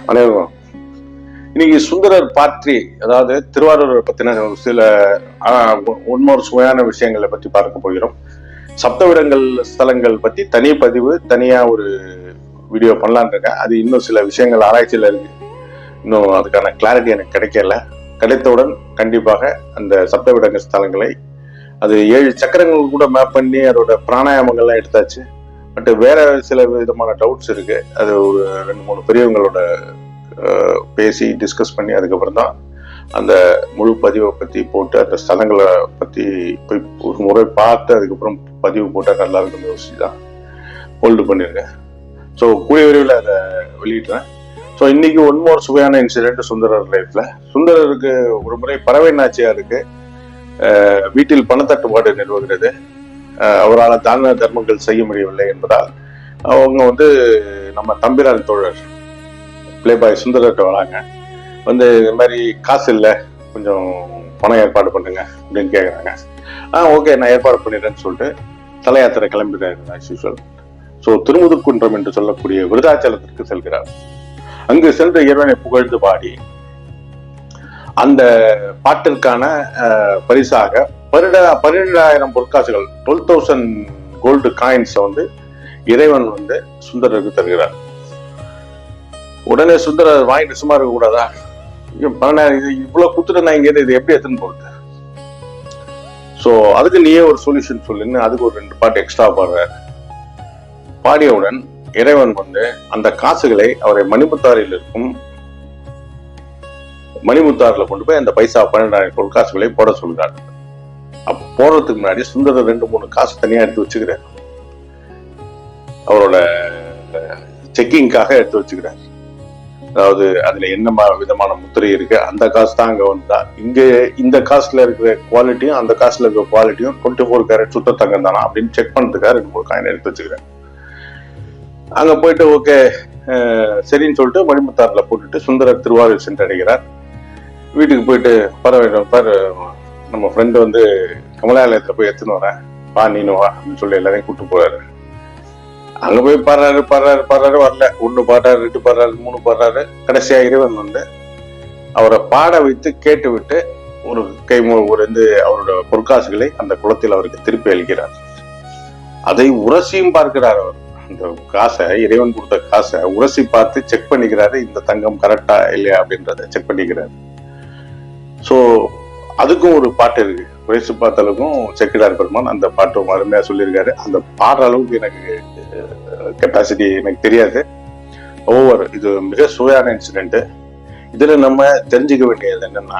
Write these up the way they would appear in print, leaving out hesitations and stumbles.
அனைவரும் இன்னைக்கு சுந்தரர் பாற்றி, அதாவது திருவாரூர் பத்தின சில இன்னொரு சுவையான விஷயங்களை பத்தி பார்க்க போகிறோம். சப்தவிடங்கள் ஸ்தலங்கள் பத்தி தனி பதிவு, தனியா ஒரு வீடியோ பண்ணலான் இருக்கேன். அது இன்னும் சில விஷயங்கள் ஆராய்ச்சியில இருக்கு. இன்னும் அதுக்கான கிளாரிட்டி எனக்கு கிடைக்கல. கிடைத்தவுடன் கண்டிப்பாக அந்த சப்தவிடங்கள் ஸ்தலங்களை, அது 7 சக்கரங்கள் கூட மேப் பண்ணி அதோட பிராணாயாமங்கள்லாம் எடுத்தாச்சு. பட் வேற சில விதமான டவுட்ஸ் இருக்கு. அது ஒரு 2-3 பெரியவங்களோட பேசி டிஸ்கஸ் பண்ணி அதுக்கப்புறம் தான் அந்த முழு பதிவை பத்தி போட்டு அந்த ஸ்தலங்களை பத்தி போய் ஒரு முறை பார்த்து அதுக்கப்புறம் பதிவு போட்டால் நல்லா இருக்கும் யோசிச்சு தான் ஹோல்டு பண்ணியிருக்கேன். ஸோ கூடிய விரைவில் அதை வெளியிடுறேன். ஸோ இன்னைக்கு ஒன்மோர் சுவையான இன்சிடென்ட் சுந்தரர் லைஃப்ல. சுந்தரருக்கு ஒரு முறை பறவை நாச்சியாருக்கு வீட்டில் பணத்தட்டுப்பாடு நிலவுகிறது. அவரால் தான தர்மங்கள் செய்ய முடியவில்லை என்பதால் அவங்க நம்ம தம்பிரான் தோழர் பிளேபாய் சுந்தரர்கிட்ட வராங்க. இந்த மாதிரி காசு இல்லை, கொஞ்சம் பணம் ஏற்பாடு பண்ணுங்க அப்படின்னு கேட்குறாங்க. ஓகே, நான் ஏற்பாடு பண்ணிடுறேன்னு சொல்லிட்டு தலையாத்திரை கிளம்பிடுறாரு. ஸோ திருமுதுக்குன்றம் என்று சொல்லக்கூடிய விருதாச்சலத்திற்கு செல்கிறார். அங்கு சென்று இறைவனை புகழ்ந்து பாடி அந்த பாட்டிற்கான பரிசாக 12,000 பொற்காசுகள், 12,000 கோல்டு காயின்ஸ் இறைவன் சுந்தரருக்கு தருகிறார். உடனே சுந்தரர் வாங்கிட்டு சும்மா இருக்க கூடாதா? 12,000 இவ்வளவு குத்துட்டு நான் இங்க இது எப்படி எடுத்துன்னு போறது? சோ அதுக்கு நீயே ஒரு சொல்யூஷன் சொல்லுன்னு அதுக்கு ஒரு 2 பாட்டு எக்ஸ்ட்ரா பாடுறாரு. பாடியவுடன் இறைவன் அந்த காசுகளை அவரை மணிமுத்தாரில் இருக்கும் மணிமுத்தாறுல கொண்டு போய் அந்த பைசா 12,000 பொற்காசுகளை போட சொல்றாரு. போடுறதுக்கு முன்னாடி சுந்தரர் 2-3 காசு தனியா எடுத்து வச்சுக்கிறார். அவரோட செக்கிங்காக எடுத்து வச்சுக்கிறார். அதாவது அதுல என்ன விதமான முத்திரை இருக்கு, அந்த காசு தான் அங்க வந்தா, இங்க இந்த காசுல இருக்கிற குவாலிட்டியும் அந்த காசுல இருக்கிற குவாலிட்டியும் 24 கேரட் சுத்த தங்கம் தானா அப்படின்னு செக் பண்றதுக்காக 2-3 காயின் எடுத்து வச்சுக்கிறேன். அங்க போயிட்டு ஓகே சரின்னு சொல்லிட்டு மணிமுத்தாறுல போட்டுட்டு சுந்தரர் திருவாரூர் சென்றடைகிறார். வீட்டுக்கு போயிட்டு பாரு, நம்ம ஃப்ரெண்டு கமலாலயத்துல போய் எடுத்துன்னு வரேன், வா நீனு வா அப்படின்னு சொல்லி எல்லாரையும் கூப்பிட்டு போறாரு. அங்க போய் பாடுறாரு, வரல. 1 பாடுறாரு, 2 பாடுறாரு, 3 பாடுறாரு. கடைசியா இறைவன் அவரை பாட வைத்து கேட்டு விட்டு ஒரு அவரோட பொற்காசுகளை அந்த குளத்தில் அவருக்கு திருப்பி அளிக்கிறார். அதை உரசியும் பார்க்கிறார். அவர் அந்த காசை, இறைவன் கொடுத்த காசை உரசி பார்த்து செக் பண்ணிக்கிறாரு, இந்த தங்கம் கரெக்டா இல்லையா அப்படின்றத செக் பண்ணிக்கிறாரு. சோ அதுக்கும் ஒரு பாட்டு இருக்கு, உரசி பார்த்த அளவுக்கும் செக்கிடார் பெருமான். அந்த பாட்டு அருமையா சொல்லியிருக்காரு. அந்த பாடுற அளவுக்கு எனக்கு கெப்பாசிட்டி எனக்கு தெரியாது. இது மிக சுவையான இன்சிடென்ட். இதுல நம்ம தெரிஞ்சுக்க வேண்டியது என்னன்னா,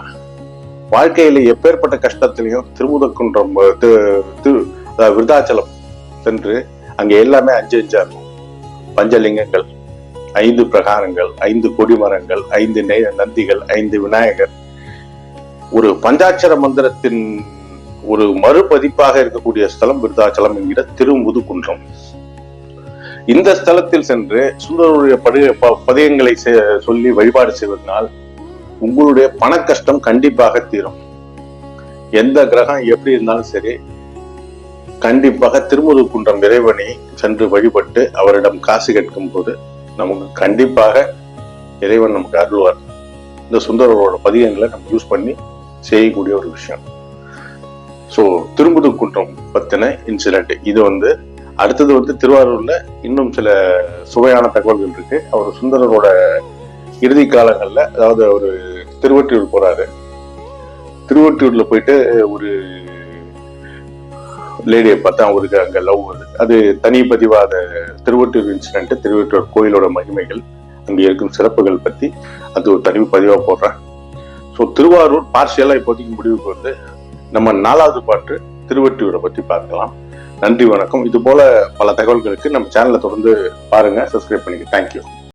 வாழ்க்கையில எப்பேற்பட்ட கஷ்டத்திலையும் திருமுதக்குன்றம் விருதாச்சலம் சென்று அங்க எல்லாமே 5 இருக்கும். பஞ்சலிங்கங்கள், 5 பிரகாரங்கள், 5 கொடிமரங்கள், 5 நந்திகள், 5 விநாயகர், ஒரு பஞ்சாட்சர மந்திரத்தின் ஒரு மறுபதிப்பாக இருக்கக்கூடிய ஸ்தலம் விருதாச்சலம் என்கிற திருமுதுகுன்றம். இந்த ஸ்தலத்தில் சென்று சுந்தரருடைய பதியங்களை சொல்லி வழிபாடு செய்வதனால் உங்களுடைய பண கஷ்டம் கண்டிப்பாக தீரும். எந்த கிரகம் எப்படி இருந்தாலும் சரி, கண்டிப்பாக திருமுதுகுன்றம் இறைவனை சென்று வழிபட்டு அவரிடம் காசு கேட்கும் போது நமக்கு கண்டிப்பாக இறைவன் நமக்கு அருள்வார். இந்த சுந்தரரோட பதியங்களை நம்ம யூஸ் பண்ணி செய்யக்கூடிய ஒரு விஷயம். ஸோ திருமுதுகுன்றம் பத்தின இன்சிடென்ட் இது. அடுத்தது திருவாரூர்ல இன்னும் சில சுவையான தகவல்கள் இருக்கு. அவர் சுந்தரரோட இறுதி காலங்கள்ல, அதாவது ஒரு திருவொற்றியூர் போறாரு. திருவொற்றியூர்ல போயிட்டு ஒரு லேடியை பார்த்தா அவருக்கு அங்க லவ் வருது. அது தனி பதிவாத திருவொற்றியூர் இன்சிடென்ட், திருவொற்றியூர் கோயிலோட மகிமைகள், அங்க இருக்கும் சிறப்புகள் பத்தி அது ஒரு தனி பதிவா போடுறேன். ஸோ திருவாரூர் பார்ஷியலா இப்போதைக்கு முடிவுக்கு நம்ம 4வது பாட்டு திருவொற்றியூரை பத்தி பார்க்கலாம். நன்றி, வணக்கம். இது போல பல தகவல்களுக்கு நம்ம சேனலை தொடர்ந்து பாருங்க, சப்ஸ்கிரைப் பண்ணிக்க. தேங்க்யூ.